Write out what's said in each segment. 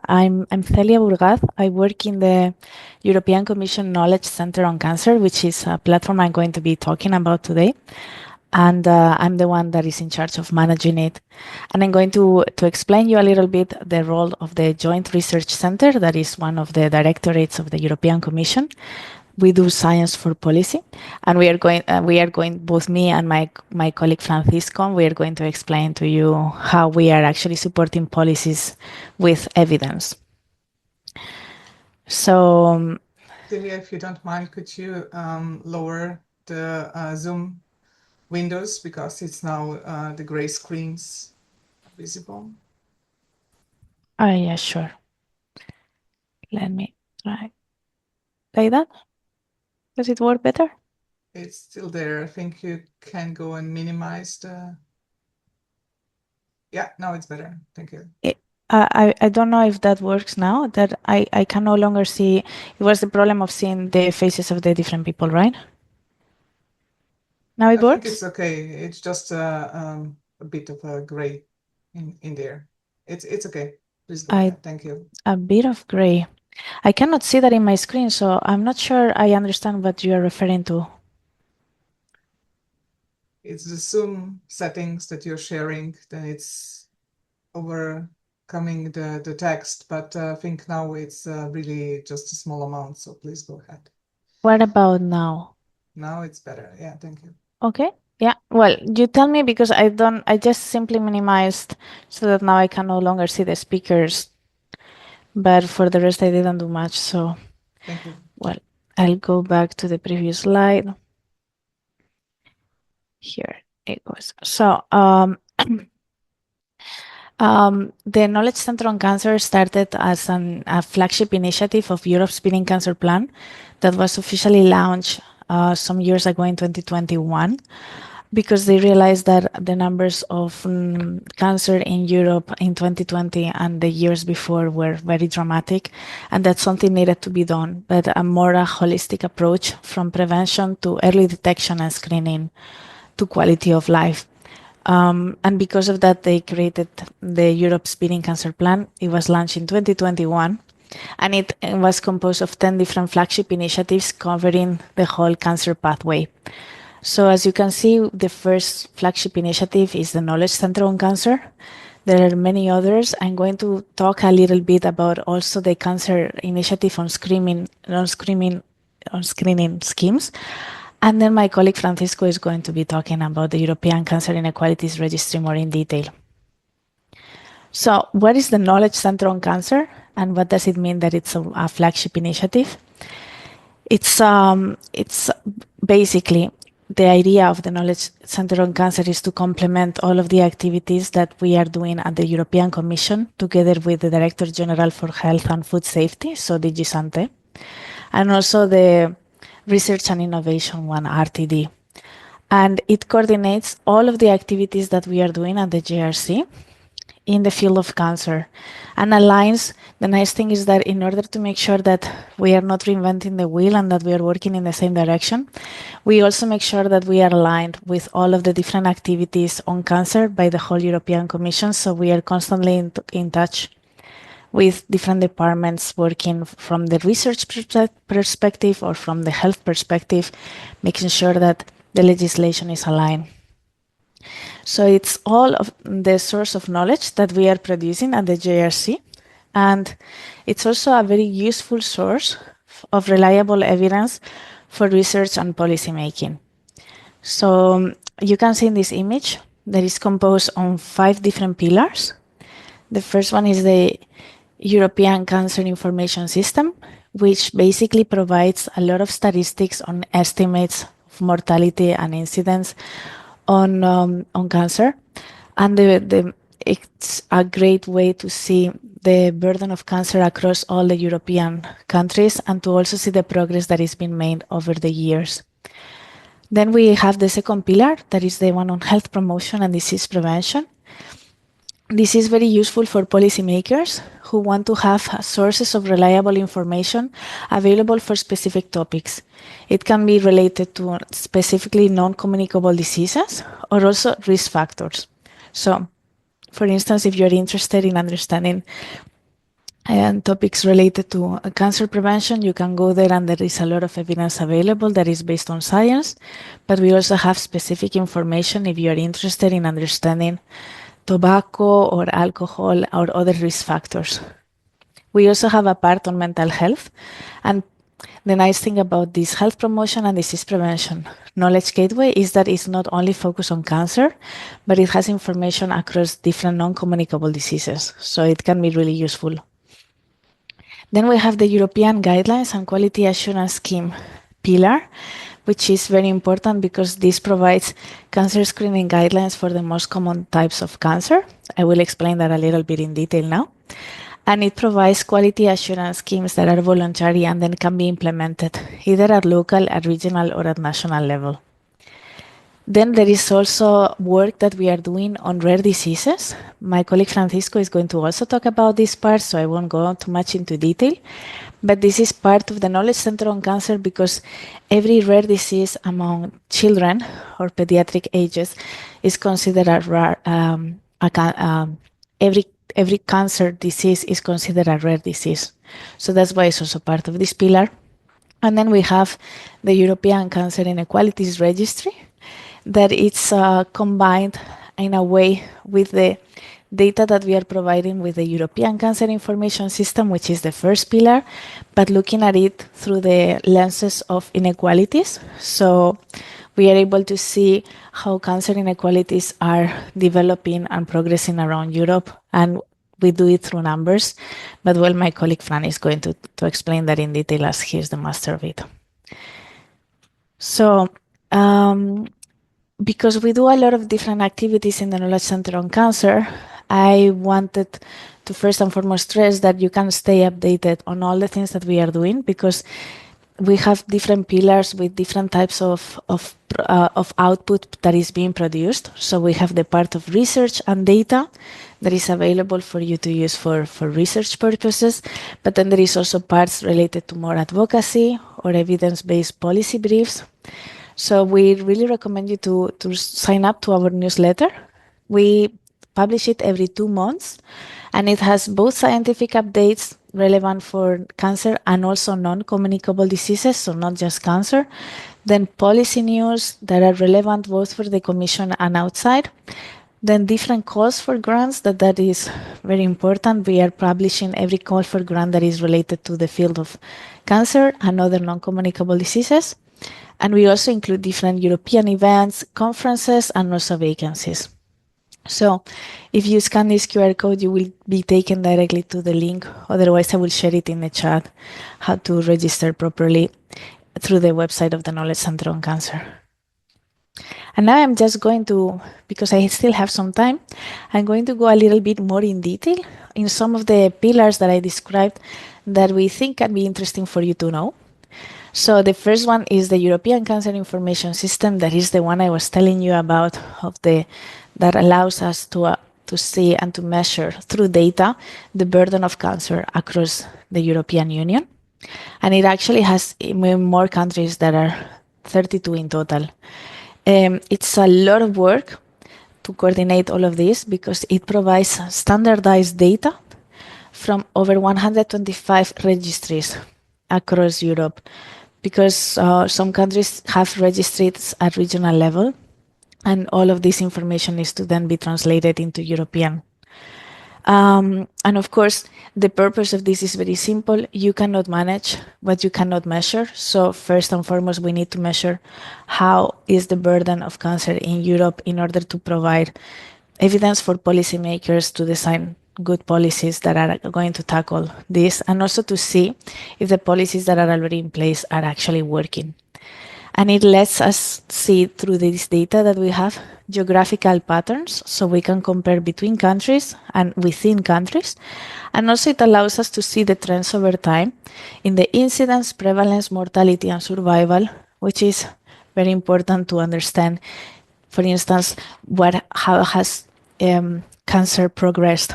I'm Celia Burgaz. I work in the European Commission Knowledge Center on Cancer, which is a platform I'm going to be talking about today. And I'm the one that is in charge of managing it. And I'm going to explain you a little bit the role of the Joint Research Center, that is one of the directorates of the European Commission. We do science for policy, and we are going, both me and my colleague Francisco, we are going to explain to you how we are actually supporting policies with evidence. So, Celia, if you don't mind, could you lower the Zoom windows, because it's now the gray screens visible? yeah, sure. Let me try like that. Does it work better? It's still there. I think you can go and minimize the... Yeah, now it's better. Thank you. I don't know if that works now, that I can no longer see. It was the problem of seeing the faces of the different people, right? Now it I works? think it's okay. It's just a bit of a gray in there. It's okay. Please go ahead. Thank you. A bit of gray. I cannot see that in my screen, so I'm not sure I understand what you are referring to. It's the Zoom settings that you're sharing, then it's overcoming the text, but I think now it's really just a small amount, so please go ahead. What about now? Now it's better. Yeah, thank you. Okay. Yeah. Well, you tell me, because I just simply minimized so that now I can no longer see the speakers. But for the rest, I didn't do much. So, thank you. Well, I'll go back to the previous slide. Here it goes. So, the Knowledge Center on Cancer started as a flagship initiative of Europe's Speeding Cancer Plan that was officially launched some years ago in 2021, because they realized that the numbers of cancer in Europe in 2020 and the years before were very dramatic, and that something needed to be done, but a more holistic approach from prevention to early detection and screening to quality of life. And because of that, they created the Europe Speeding Cancer Plan. It was launched in 2021, and it was composed of 10 different flagship initiatives covering the whole cancer pathway. So as you can see, the first flagship initiative is the Knowledge Center on Cancer. There are many others. I'm going to talk a little bit about also the cancer initiative on screening schemes. And then my colleague Francisco is going to be talking about the European Cancer Inequalities Registry more in detail. So what is the Knowledge Center on Cancer, and what does it mean that it's a flagship initiative? It's basically the idea of the Knowledge Center on Cancer is to complement all of the activities that we are doing at the European Commission together with the Director General for Health and Food Safety, so DG Sante, and also the Research and Innovation one, RTD. And it coordinates all of the activities that we are doing at the JRC in the field of cancer, and aligns. The nice thing is that in order to make sure that we are not reinventing the wheel and that we are working in the same direction, we also make sure that we are aligned with all of the different activities on cancer by the whole European Commission. So we are constantly in touch with different departments working from the research perspective or from the health perspective, making sure that the legislation is aligned. So it's all of the source of knowledge that we are producing at the JRC, and it's also a very useful source of reliable evidence for research and policy making. So you can see in this image that is composed on 5 different pillars. The first one is the European Cancer Information System, which basically provides a lot of statistics on estimates of mortality and incidence on cancer, and it's a great way to see the burden of cancer across all the European countries and to also see the progress that has been made over the years. Then we have the second pillar, that is the one on health promotion and disease prevention. This is very useful for policymakers who want to have sources of reliable information available for specific topics. It can be related to specifically non-communicable diseases or also risk factors. So, for instance, if you're interested in understanding and topics related to cancer prevention. You can go there, and there is a lot of evidence available that is based on science, but we also have specific information if you are interested in understanding tobacco or alcohol or other risk factors. We also have a part on mental health, and the nice thing about this health promotion and disease prevention knowledge gateway is that it's not only focused on cancer, but it has information across different non-communicable diseases, so it can be really useful. Then we have the European Guidelines and Quality Assurance Scheme pillar, which is very important because this provides cancer screening guidelines for the most common types of cancer. I will explain that a little bit in detail now. And it provides quality assurance schemes that are voluntary and then can be implemented either at local, at regional, or at national level. Then there is also work that we are doing on rare diseases. My colleague Francisco is going to also talk about this part, so I won't go too much into detail. But this is part of the Knowledge Center on Cancer because every rare disease among children or pediatric ages is considered a rare. Every cancer disease is considered a rare disease, so that's why it's also part of this pillar. And then we have the European Cancer Inequalities Registry, that it's combined in a way with the data that we are providing with the European Cancer Information System, which is the first pillar, but looking at it through the lenses of inequalities. So we are able to see how cancer inequalities are developing and progressing around Europe, and we do it through numbers. But well, my colleague Fran is going to explain that in detail as he is the master of it. So, because we do a lot of different activities in the Knowledge Center on Cancer, I wanted to first and foremost stress that you can stay updated on all the things that we are doing, because we have different pillars with different types of output that is being produced. So we have the part of research and data that is available for you to use for research purposes, but then there is also parts related to more advocacy or evidence-based policy briefs. So we really recommend you to sign up to our newsletter. We publish it every 2 months, and it has both scientific updates relevant for cancer and also non-communicable diseases, so not just cancer. Then policy news that are relevant both for the Commission and outside. Then different calls for grants, that is very important. We are publishing every call for grant that is related to the field of cancer and other non-communicable diseases. And we also include different European events, conferences, and also vacancies. So if you scan this QR code, you will be taken directly to the link. Otherwise, I will share it in the chat, how to register properly through the website of the Knowledge Center on Cancer. And now I'm just going to, because I still have some time, I'm going to go a little bit more in detail in some of the pillars that I described that we think can be interesting for you to know. So the first one is the European Cancer Information System. That is the one I was telling you about, that allows us to see and to measure through data the burden of cancer across the European Union. And it actually has more countries that are 32 in total. It's a lot of work to coordinate all of this because it provides standardized data from over 125 registries across Europe, because some countries have registries at regional level, and all of this information needs to then be translated into European. And of course, the purpose of this is very simple. You cannot manage what you cannot measure. So first and foremost, we need to measure how is the burden of cancer in Europe in order to provide evidence for policymakers to design good policies that are going to tackle this, and also to see if the policies that are already in place are actually working. And it lets us see through this data that we have geographical patterns, so we can compare between countries and within countries. And also it allows us to see the trends over time in the incidence, prevalence, mortality, and survival, which is very important to understand. For instance, how has cancer progressed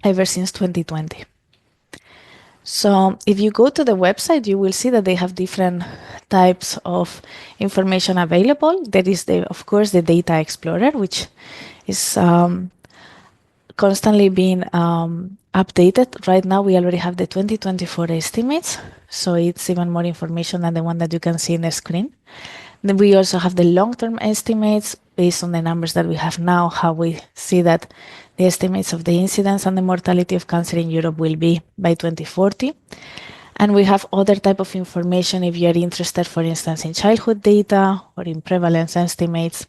ever since 2020. So if you go to the website, you will see that they have different types of information available. There is, of course, the Data Explorer, which is constantly being updated. Right now, we already have the 2024 estimates, so it's even more information than the one that you can see in the screen. Then we also have the long-term estimates based on the numbers that we have now, how we see that the estimates of the incidence and the mortality of cancer in Europe will be by 2040. And we have other type of information if you are interested, for instance, in childhood data or in prevalence estimates.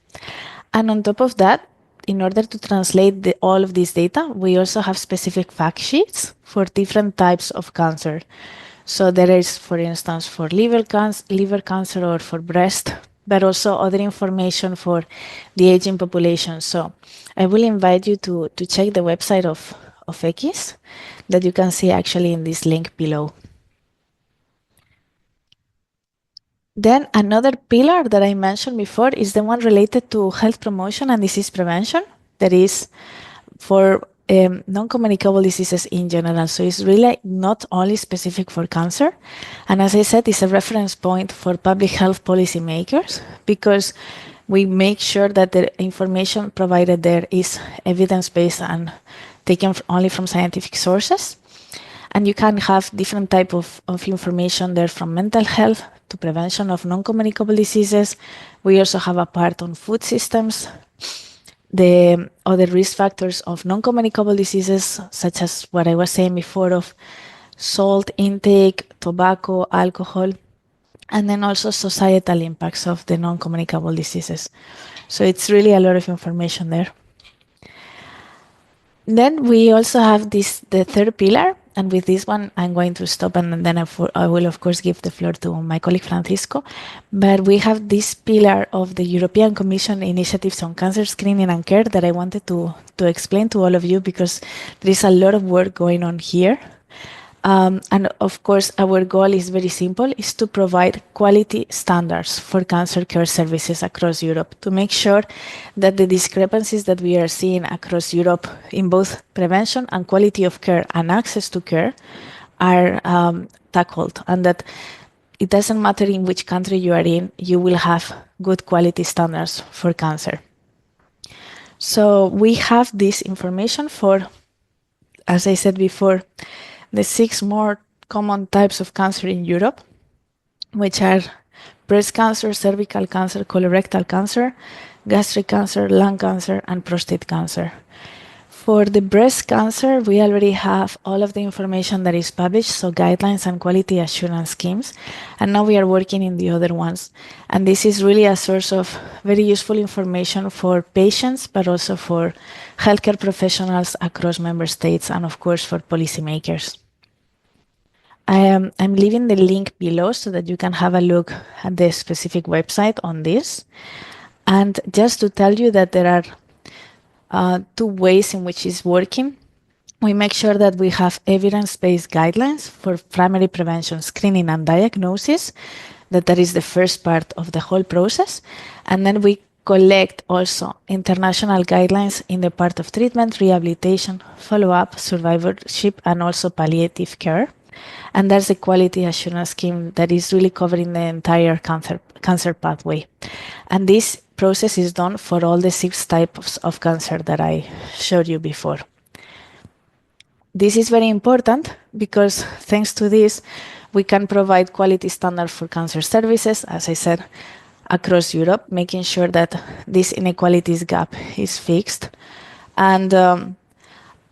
And on top of that, in order to translate all of this data, we also have specific fact sheets for different types of cancer. So there is, for instance, for liver cancer or for breast, but also other information for the aging population. So I will invite you to check the website of X that you can see actually in this link below. Then another pillar that I mentioned before is the one related to health promotion and disease prevention. That is for non-communicable diseases in general. So it's really not only specific for cancer. And as I said, it's a reference point for public health policymakers because we make sure that the information provided there is evidence-based and taken only from scientific sources. And you can have different type of information there, from mental health to prevention of non-communicable diseases. We also have a part on food systems, the other risk factors of non-communicable diseases, such as what I was saying before of salt intake, tobacco, alcohol, and then also societal impacts of the non-communicable diseases. So it's really a lot of information there. Then we also have the third pillar, and with this one I'm going to stop, and then I will of course give the floor to my colleague Francisco. But we have this pillar of the European Commission initiatives on cancer screening and care that I wanted to explain to all of you, because there is a lot of work going on here. And of course, our goal is very simple, is to provide quality standards for cancer care services across Europe, to make sure that the discrepancies that we are seeing across Europe in both prevention and quality of care and access to care are tackled, and that it doesn't matter in which country you are in, you will have good quality standards for cancer. So we have this information for, as I said before, the 6 more common types of cancer in Europe, which are breast cancer, cervical cancer, colorectal cancer, gastric cancer, lung cancer, and prostate cancer. For the breast cancer, we already have all of the information that is published, so guidelines and quality assurance schemes, and now we are working in the other ones. And this is really a source of very useful information for patients, but also for healthcare professionals across member states, and of course for policymakers. I'm leaving the link below so that you can have a look at the specific website on this. And just to tell you that there are 2 ways in which it's working. We make sure that we have evidence-based guidelines for primary prevention, screening, and diagnosis, that is the first part of the whole process. And then we collect also international guidelines in the part of treatment, rehabilitation, follow-up, survivorship, and also palliative care. And that's the quality assurance scheme that is really covering the entire cancer pathway. And this process is done for all the 6 types of cancer that I showed you before. This is very important because thanks to this, we can provide quality standards for cancer services, as I said, across Europe, making sure that this inequalities gap is fixed. And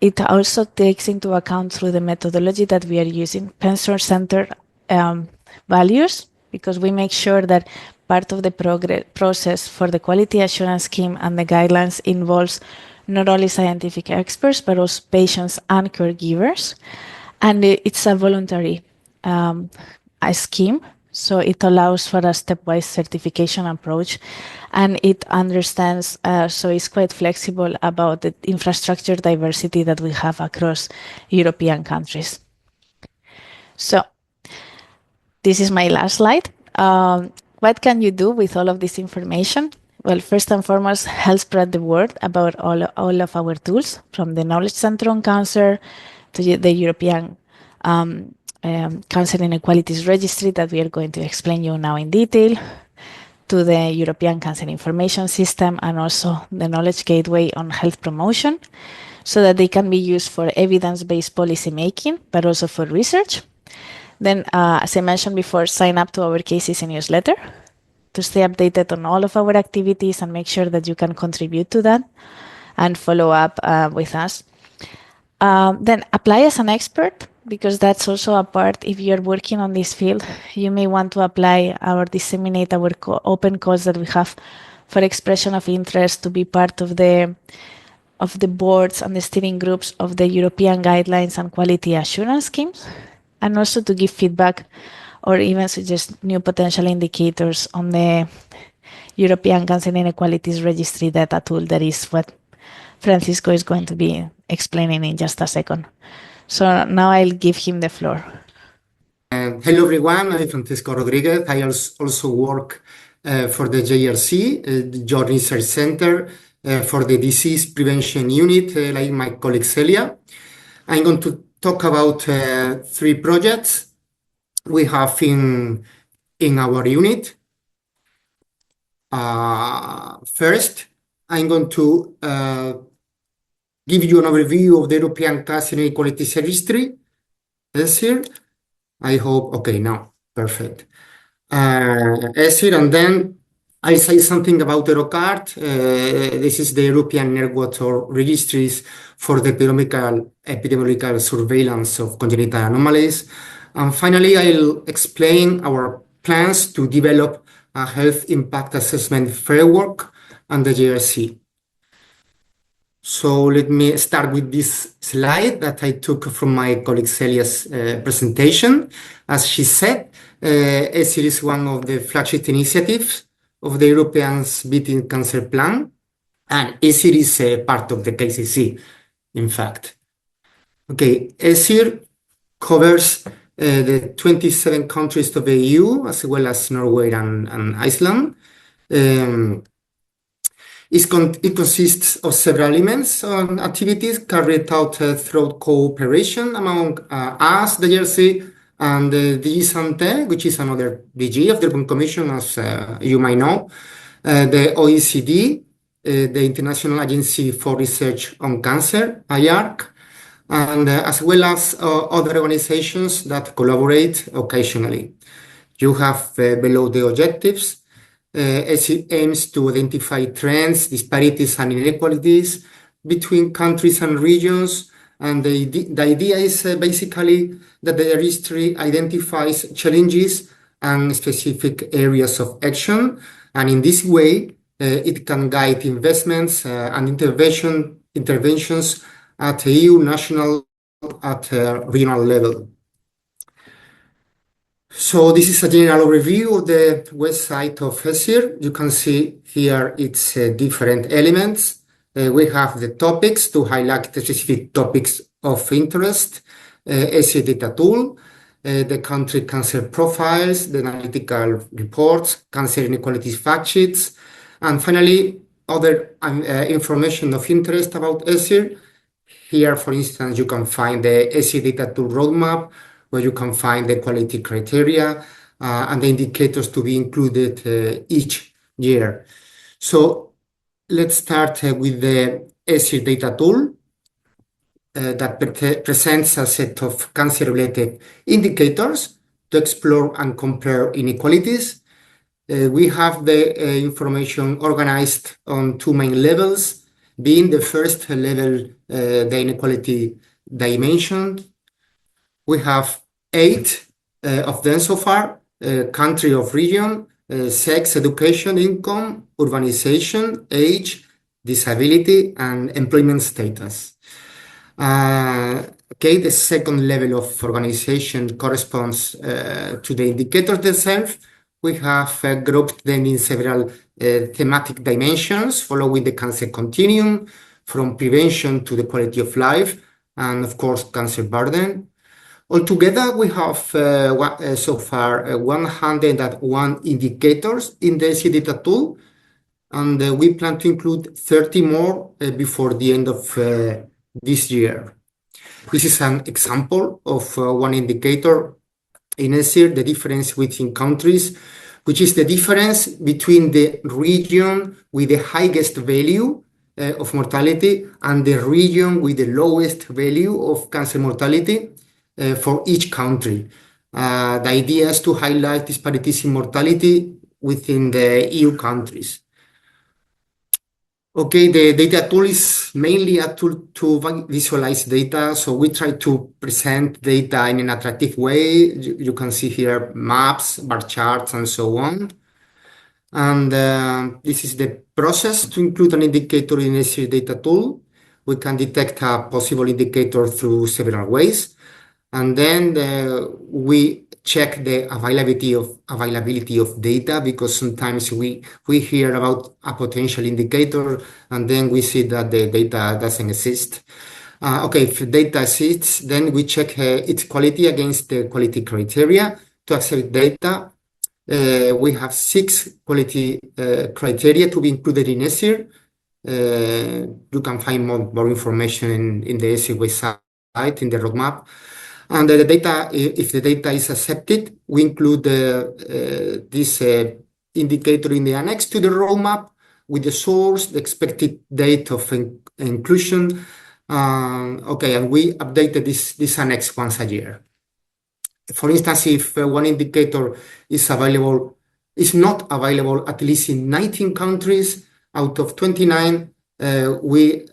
it also takes into account, through the methodology that we are using, pension-centered values, because we make sure that part of the process for the quality assurance scheme and the guidelines involves not only scientific experts, but also patients and caregivers. And it's a voluntary scheme, so it allows for a stepwise certification approach, and it understands, so it's quite flexible about the infrastructure diversity that we have across European countries. So this is my last slide. What can you do with all of this information? Well, first and foremost, help spread the word about all of our tools, from the Knowledge Center on Cancer to the European Cancer Inequalities Registry that we are going to explain you now in detail, to the European Cancer Information System, and also the Knowledge Gateway on health promotion. so that they can be used for evidence-based policy making, but also for research. Then, as I mentioned before, sign up to our KCC newsletter to stay updated on all of our activities and make sure that you can contribute to that and follow up with us. Then apply as an expert, because that's also a part. If you're working on this field, you may want to apply or disseminate our open calls that we have for expression of interest to be part of the boards and the steering groups of the European guidelines and quality assurance schemes, and also to give feedback or even suggest new potential indicators on the European Cancer Inequalities Registry data tool. That is what Francisco is going to be explaining in just a second. So now I'll give him the floor. Hello everyone, I'm Francisco Rodriguez. I also work for the JRC, the Joint Research Center, for the Disease Prevention Unit, like my colleague Celia. I'm going to talk about 3 projects we have in our unit. First, I'm going to give you an overview of the European Cancer Inequalities Registry. ESIR. I hope, okay, now, perfect. ESIR, and then I say something about EuroCART. This is the European Network of Registries for the epidemiological surveillance of congenital anomalies. And finally, I'll explain our plans to develop a health impact assessment framework and the JRC. So let me start with this slide that I took from my colleague Celia's presentation. As she said, ESIR is one of the flagship initiatives of the European Beating Cancer Plan, and ESIR is a part of the KCC, in fact. Okay, ESIR covers the 27 countries of the EU, as well as Norway and Iceland. It consists of several elements and activities carried out through cooperation among us, the JRC, and the DG Santé, which is another DG of the European Commission, as you might know, the OECD, the International Agency for Research on Cancer, IARC, and as well as other organizations that collaborate occasionally. You have below the objectives. ESIR aims to identify trends, disparities, and inequalities between countries and regions. And the idea is basically that the registry identifies challenges and specific areas of action. And in this way, it can guide investments and interventions at EU, national, at regional level. So this is a general overview of the website of ESIR. You can see here its different elements. We have the topics to highlight the specific topics of interest, ESIR data tool, the country cancer profiles, the analytical reports, cancer inequalities fact sheets, and finally, other information of interest about ESIR. Here, for instance, you can find the ESIR data tool roadmap, where you can find the quality criteria and the indicators to be included each year. So let's start with the ESIR data tool that presents a set of cancer-related indicators to explore and compare inequalities. We have the information organized on 2 main levels, being the first level, the inequality dimension. We have 8 of them so far: country of region, sex, education, income, urbanization, age, disability, and employment status. Okay, the second level of organization corresponds to the indicators themselves. We have grouped them in several thematic dimensions, following the cancer continuum, from prevention to the quality of life, and of course, cancer burden. Altogether, we have so far 101 indicators in the ESIR data tool, and we plan to include 30 more before the end of this year. This is an example of one indicator in ESIR, the difference within countries, which is the difference between the region with the highest value of mortality and the region with the lowest value of cancer mortality for each country. The idea is to highlight disparities in mortality within the EU countries. Okay, the data tool is mainly a tool to visualize data. So we try to present data in an attractive way. You can see here maps, bar charts, and so on. And this is the process to include an indicator in a data tool. We can detect a possible indicator through several ways. And then we check the availability of data, because sometimes we hear about a potential indicator and then we see that the data doesn't exist. Okay, if data exists, then we check its quality against the quality criteria to accept data. We have 6 quality criteria to be included in ESIR. You can find more information in the ESIR website, in the roadmap. And the data, if the data is accepted, we include this indicator in the annex to the roadmap with the source, the expected date of inclusion. Okay, and we updated this annex once a year. For instance, if one indicator is not available at least in 19 countries out of 29, we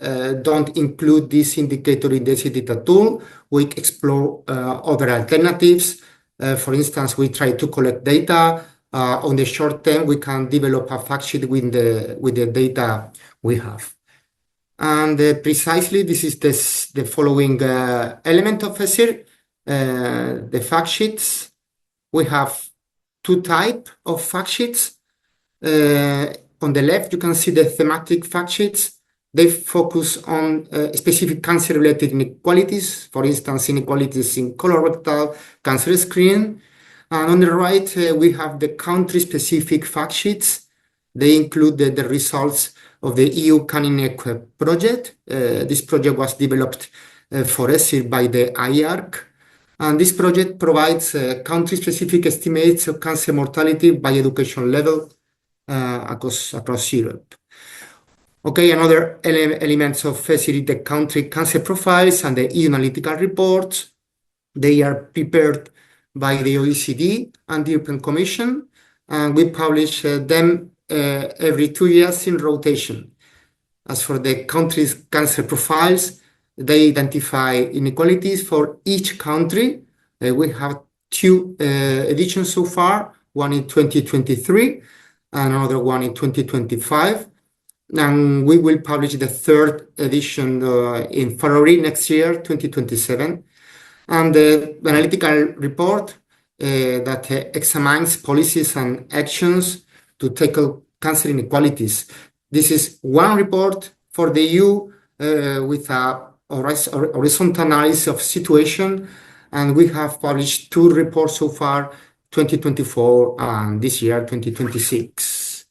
don't include this indicator in the data tool. We explore other alternatives. For instance, we try to collect data. On the short term, we can develop a fact sheet with the data we have. And precisely, this is the following element of ESIR. The fact sheets. We have 2 types of fact sheets. On the left, you can see the thematic fact sheets. They focus on specific cancer-related inequalities, for instance, inequalities in colorectal cancer screening. And on the right, we have the country-specific fact sheets. They include the results of the EU CANINEQ project. This project was developed for ESIR by the IARC. And this project provides country-specific estimates of cancer mortality by education level across Europe. Okay, another elements of ESIR, the country cancer profiles and the EU analytical reports. They are prepared by the OECD and the European Commission, and we publish them every 2 years in rotation. As for the country's cancer profiles, they identify inequalities for each country. We have 2 editions so far, one in 2023 and another one in 2025. And we will publish the 3rd edition in February next year, 2027. And the analytical report that examines policies and actions to tackle cancer inequalities. This is one report for the EU with a horizontal analysis of situation, and we have published 2 reports so far, 2024 and this year, 2026.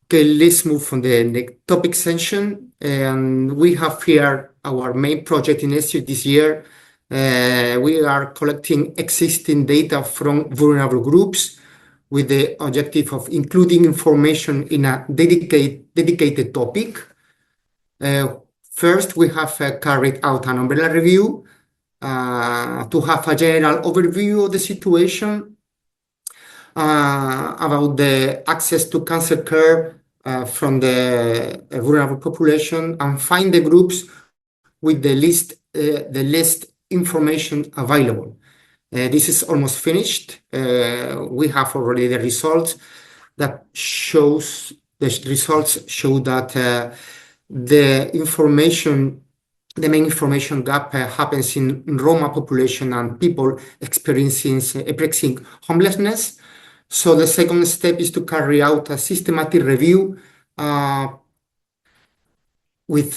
Okay, let's move on the next topic section. And we have here our main project in ESIR this year. We are collecting existing data from vulnerable groups with the objective of including information in a dedicated topic. First, we have carried out an umbrella review to have a general overview of the situation about the access to cancer care from the vulnerable population, and find the groups with the least information available. This is almost finished. We have already the results that show that the main information gap happens in Roma population and people experiencing homelessness. So the second step is to carry out a systematic review with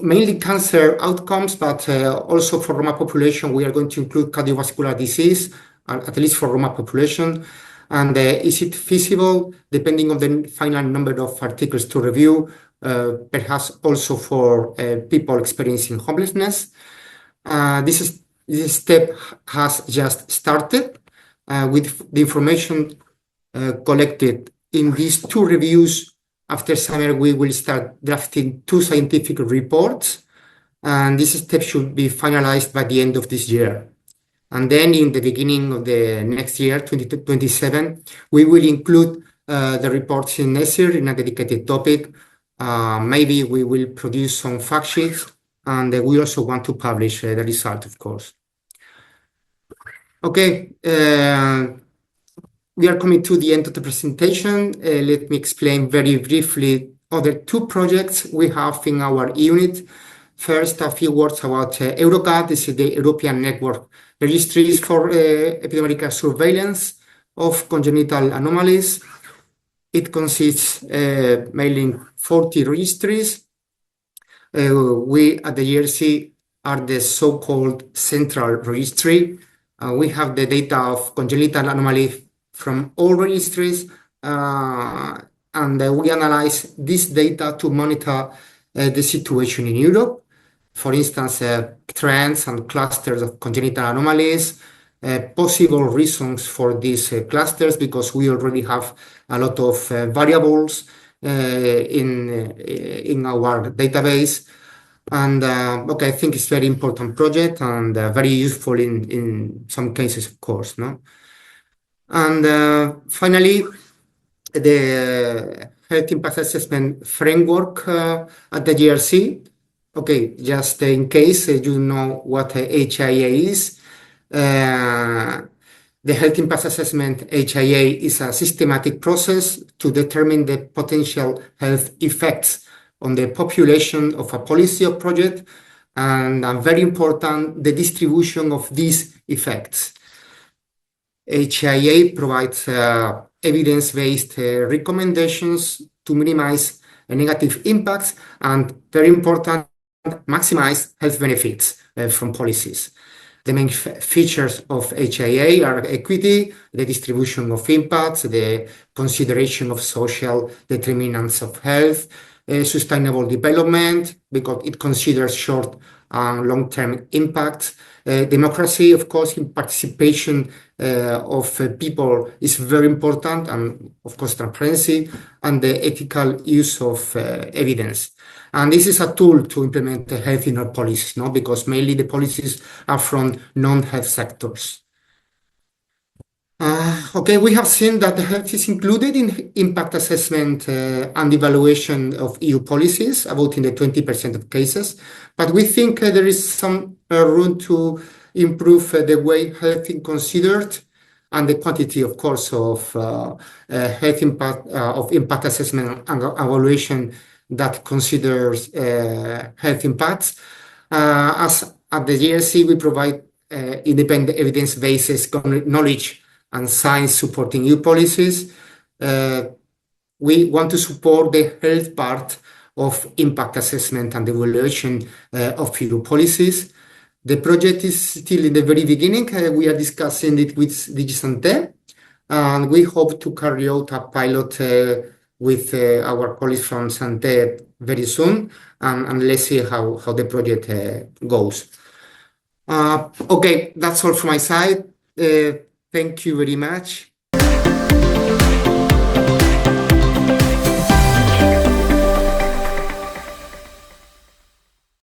mainly cancer outcomes, but also for Roma population, we are going to include cardiovascular disease, at least for Roma population. And is it feasible, depending on the final number of articles to review, perhaps also for people experiencing homelessness? This step has just started with the information collected in these 2 reviews. After summer, we will start drafting 2 scientific reports, and this step should be finalized by the end of this year. And then in the beginning of the next year, 2027, we will include the reports in ESIR in a dedicated topic. Maybe we will produce some fact sheets, and we also want to publish the result, of course. Okay, we are coming to the end of the presentation. Let me explain very briefly other 2 projects we have in our unit. First, a few words about EuroCAT. This is the European Network Registries for Epidemiological Surveillance of Congenital Anomalies. It consists mainly in 40 registries. We at the JRC are the so-called central registry. We have the data of congenital anomalies from all registries, and we analyze this data to monitor the situation in Europe. For instance, trends and clusters of congenital anomalies, possible reasons for these clusters, because we already have a lot of variables in our database. And okay, I think it's a very important project and very useful in some cases, of course. No? And finally, the health impact assessment framework at the JRC. Okay, just in case you know what HIA is. The health impact assessment, HIA, is a systematic process to determine the potential health effects on the population of a policy or project, and very important, the distribution of these effects. HIA provides evidence-based recommendations to minimize negative impacts and, very important, maximize health benefits from policies. The main features of HIA are equity, the distribution of impacts, the consideration of social determinants of health, sustainable development, because it considers short and long-term impacts. Democracy, of course, in participation of people is very important, and of course transparency, and the ethical use of evidence. And this is a tool to implement the health in our policies, no? Because mainly the policies are from non-health sectors. Okay, we have seen that the health is included in impact assessment and evaluation of EU policies, about in the 20% of cases. But we think there is some room to improve the way health is considered, and the quantity, of course, of health impact of impact assessment and evaluation that considers health impacts. As at the JRC, we provide independent evidence-based knowledge and science supporting EU policies. We want to support the health part of impact assessment and evaluation of EU policies. The project is still in the very beginning. We are discussing it with DG Santé, and we hope to carry out a pilot with our colleagues from Santé very soon, and let's see how the project goes. Okay, that's all from my side. Thank you very much.